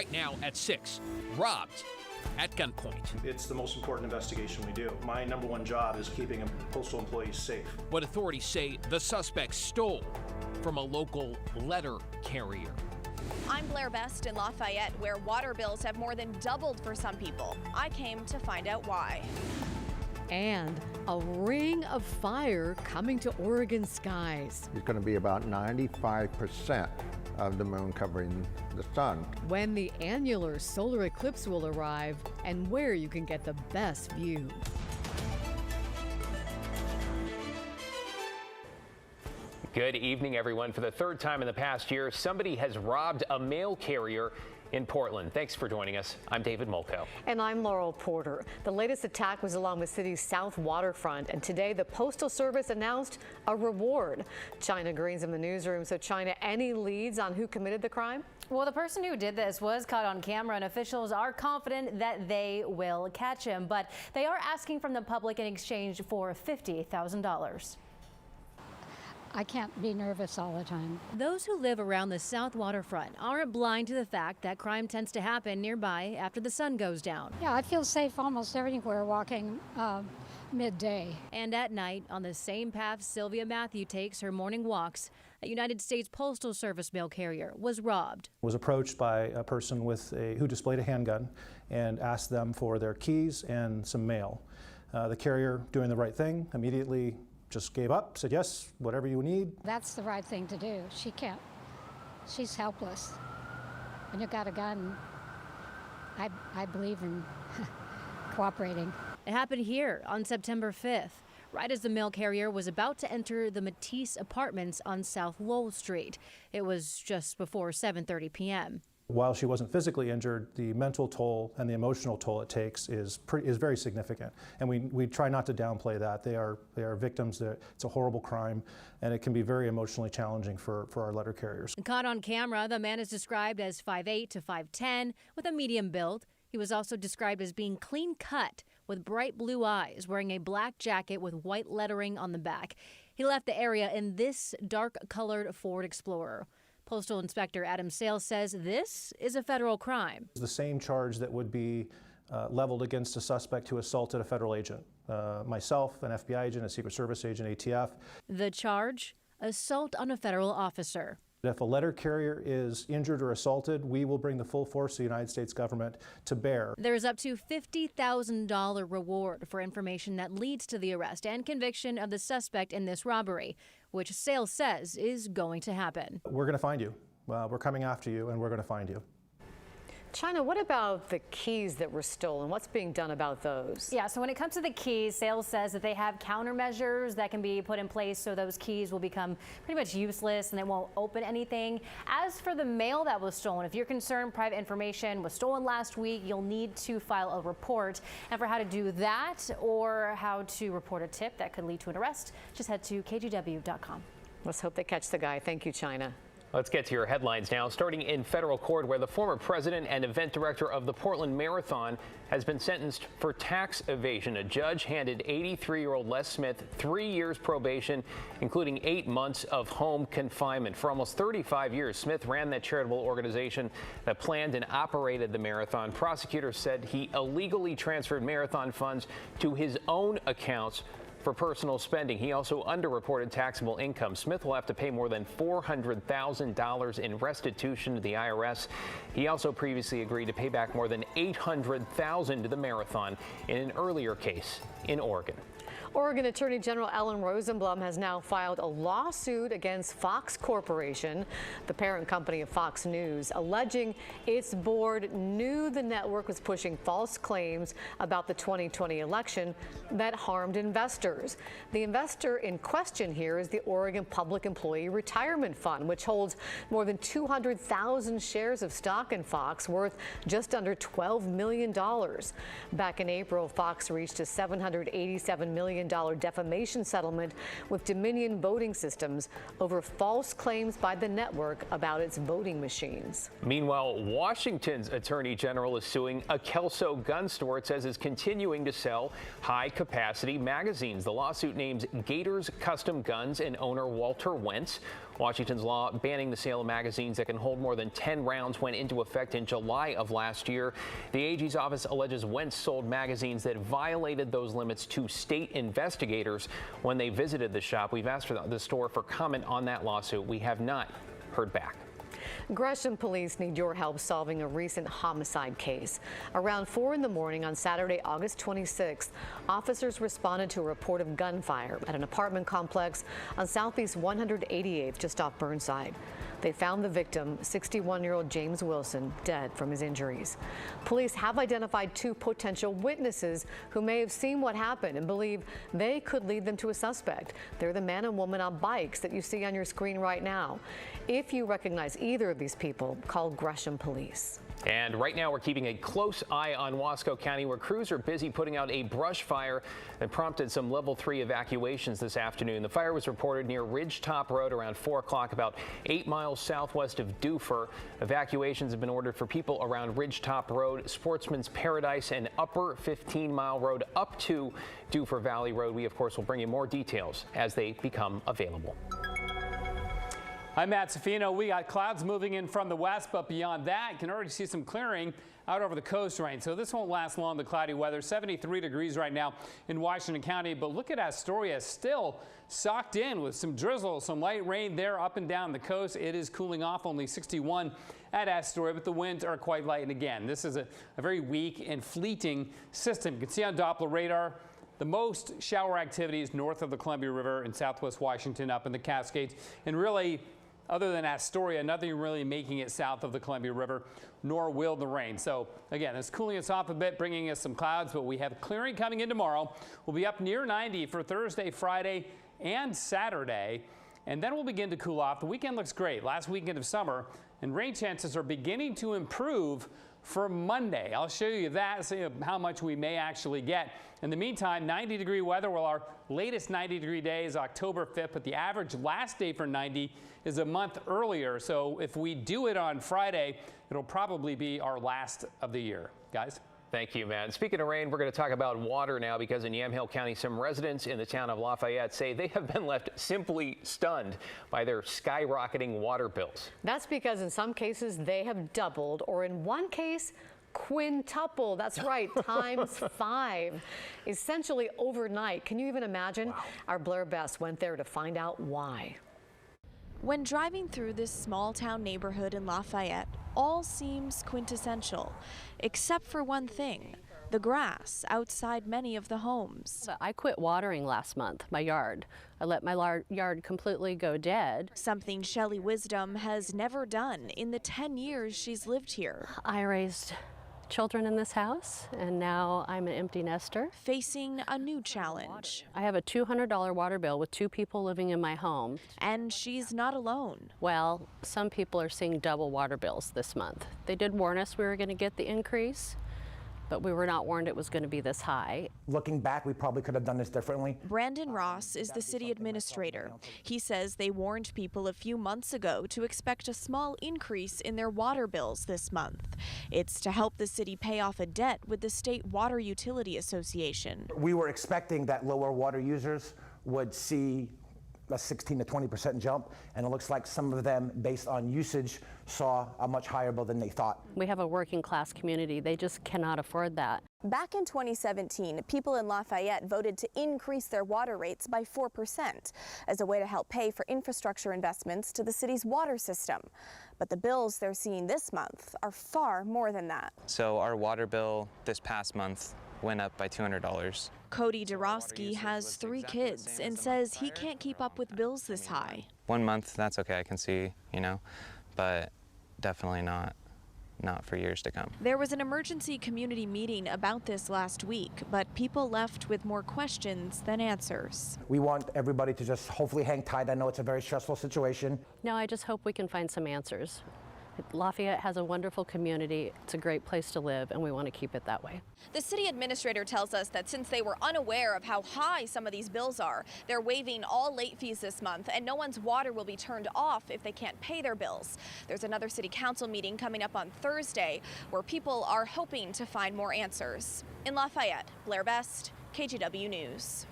Right now at 6, robbed at gunpoint. It's the most important investigation we do. My number one job is keeping postal employees safe. But authorities say the suspect stole from a local letter carrier. I'm Blair Best in Lafayette, where water bills have more than doubled for some people. I came to find out why. And a ring of fire coming to Oregon skies. It's going to be about 95% of the moon covering the sun. When the annular solar eclipse will arrive and where you can get the best view. Good evening, everyone. For the third time in the past year, somebody has robbed a mail carrier in Portland. Thanks for joining us. I'm David Molko. And I'm Laurel Porter. The latest attack was along the city's South Waterfront, and today the Postal Service announced a reward. China Green's in the newsroom. So, China, any leads on who committed the crime? Well, the person who did this was caught on camera, and officials are confident that they will catch him. But they are asking from the public in exchange for $50,000. I can't be nervous all the time. Those who live around the South Waterfront aren't blind to the fact that crime tends to happen nearby after the sun goes down. Yeah, I feel safe almost everywhere walking midday. And at night, on the same path Sylvia Matthew takes her morning walks, a United States Postal Service mail carrier was robbed. Was approached by a person who displayed a handgun and asked them for their keys and some mail. The carrier, doing the right thing, immediately just gave up, said yes, whatever you need. That's the right thing to do. She can't. She's helpless. When you've got a gun, I believe in cooperating. It happened here on September 5th, right as the mail carrier was about to enter the Matisse Apartments on South Lowell Street. It was just before 7:30 p.m. While she wasn't physically injured, the mental toll and the emotional toll it takes is very significant. And we try not to downplay that. They are victims. It's a horrible crime, and it can be very emotionally challenging for our letter carriers. Caught on camera, the man is described as 5'8" to 5'10", with a medium build. He was also described as being clean cut, with bright blue eyes, wearing a black jacket with white lettering on the back. He left the area in this dark-colored Ford Explorer. Postal Inspector Adam Sales says this is a federal crime. The same charge that would be leveled against a suspect who assaulted a federal agent. Myself, an FBI agent, a Secret Service agent, ATF. The charge? Assault on a federal officer. If a letter carrier is injured or assaulted, we will bring the full force of the United States government to bear. There's up to $50,000 reward for information that leads to the arrest and conviction of the suspect in this robbery, which Sales says is going to happen. We're going to find you. We're coming after you, and we're going to find you. China, what about the keys that were stolen? What's being done about those? Yeah, so when it comes to the keys, Sales says that they have countermeasures that can be put in place so those keys will become pretty much useless and they won't open anything. As for the mail that was stolen, if you're concerned private information was stolen last week, you'll need to file a report. And for how to do that or how to report a tip that could lead to an arrest, just head to KGW.com. Let's hope they catch the guy. Thank you, China. Let's get to your headlines now, starting in federal court, where the former president and event director of the Portland Marathon has been sentenced for tax evasion. A judge handed 83-year-old Les Smith 3 years probation, including 8 months of home confinement. For almost 35 years, Smith ran that charitable organization that planned and operated the marathon. Prosecutors said he illegally transferred marathon funds to his own accounts for personal spending. He also underreported taxable income. Smith will have to pay more than $400,000 in restitution to the IRS. He also previously agreed to pay back more than $800,000 to the marathon in an earlier case in Oregon. Oregon Attorney General Ellen Rosenblum has now filed a lawsuit against Fox Corporation, the parent company of Fox News, alleging its board knew the network was pushing false claims about the 2020 election that harmed investors. The investor in question here is the Oregon Public Employee Retirement Fund, which holds more than 200,000 shares of stock in Fox worth just under $12 million. Back in April, Fox reached a $787 million defamation settlement with Dominion Voting Systems over false claims by the network about its voting machines. Meanwhile, Washington's attorney general is suing a Kelso gun store it says is continuing to sell high-capacity magazines. The lawsuit names Gators Custom Guns and owner Walter Wentz. Washington's law banning the sale of magazines that can hold more than 10 rounds went into effect in July of last year. The AG's office alleges Wentz sold magazines that violated those limits to state investigators when they visited the shop. We've asked for the store for comment on that lawsuit. We have not heard back. Gresham police need your help solving a recent homicide case. Around 4 in the morning on Saturday, August 26th, officers responded to a report of gunfire at an apartment complex on Southeast 188th, just off Burnside. They found the victim, 61-year-old James Wilson, dead from his injuries. Police have identified 2 potential witnesses who may have seen what happened and believe they could lead them to a suspect. They're the man and woman on bikes that you see on your screen right now. If you recognize either of these people, call Gresham Police. And right now we're keeping a close eye on Wasco County, where crews are busy putting out a brush fire that prompted some level 3 evacuations this afternoon. The fire was reported near Ridgetop Road around 4 o'clock, about 8 miles southwest of Dufur. Evacuations have been ordered for people around Ridgetop Road, Sportsman's Paradise, and Upper 15-mile road up to Dufur Valley Road. We, of course, will bring you more details as they become available. I'm Matt Safino. We got clouds moving in from the west, but beyond that, you can already see some clearing out over the coast range. So this won't last long, the cloudy weather. 73 degrees right now in Washington County, but look at Astoria, still socked in with some drizzle, some light rain there up and down the coast. It is cooling off, only 61 at Astoria, but the winds are quite light. And again, this is a very weak and fleeting system. You can see on Doppler radar, the most shower activity is north of the Columbia River in southwest Washington, up in the Cascades, and really, other than Astoria, nothing really making it south of the Columbia River, nor will the rain. So again, it's cooling us off a bit, bringing us some clouds, but we have clearing coming in tomorrow. We'll be up near 90 for Thursday, Friday, and Saturday, and then we'll begin to cool off. The weekend looks great, last weekend of summer, and rain chances are beginning to improve for Monday. I'll show you that, see how much we may actually get. In the meantime, 90-degree weather. Well, our latest 90-degree day is October 5th, but the average last day for 90 is a month earlier. So if we do it on Friday, it'll probably be our last of the year. Guys? Thank you, Matt. Speaking of rain, we're going to talk about water now, because in Yamhill County, some residents in the town of Lafayette say they have been left simply stunned by their skyrocketing water bills. That's because in some cases they have doubled, or in one case, quintuple. That's right, times 5, essentially overnight. Can you even imagine? Wow. Our Blair Best went there to find out why. When driving through this small town neighborhood in Lafayette, all seems quintessential, except for one thing: the grass outside many of the homes. I quit watering last month, my yard. I let my yard completely go dead. Something Shelley Wisdom has never done in the 10 years she's lived here. I raised children in this house, and now I'm an empty nester. Facing a new challenge. I have a $200 water bill with 2 people living in my home. And she's not alone. Well, some people are seeing double water bills this month. They did warn us we were going to get the increase, but we were not warned it was going to be this high. Looking back, we probably could have done this differently. Brandon Ross is the city administrator. He says they warned people a few months ago to expect a small increase in their water bills this month. It's to help the city pay off a debt with the State Water Utility Association. We were expecting that lower water users would see a 16 to 20% jump, and it looks like some of them, based on usage, saw a much higher bill than they thought. We have a working class community. They just cannot afford that. Back in 2017, people in Lafayette voted to increase their water rates by 4% as a way to help pay for infrastructure investments to the city's water system. But the bills they're seeing this month are far more than that. So our water bill this past month went up by $200. Cody Dorosky has 3 kids and says he can't keep up with bills this high. 1 month, that's okay, I can see, but definitely not for years to come. There was an emergency community meeting about this last week, but people left with more questions than answers. We want everybody to just hopefully hang tight. I know it's a very stressful situation. No, I just hope we can find some answers. Lafayette has a wonderful community. It's a great place to live, and we want to keep it that way. The city administrator tells us that since they were unaware of how high some of these bills are, they're waiving all late fees this month, and no one's water will be turned off if they can't pay their bills. There's another city council meeting coming up on Thursday where people are hoping to find more answers. In Lafayette, Blair Best, KGW News.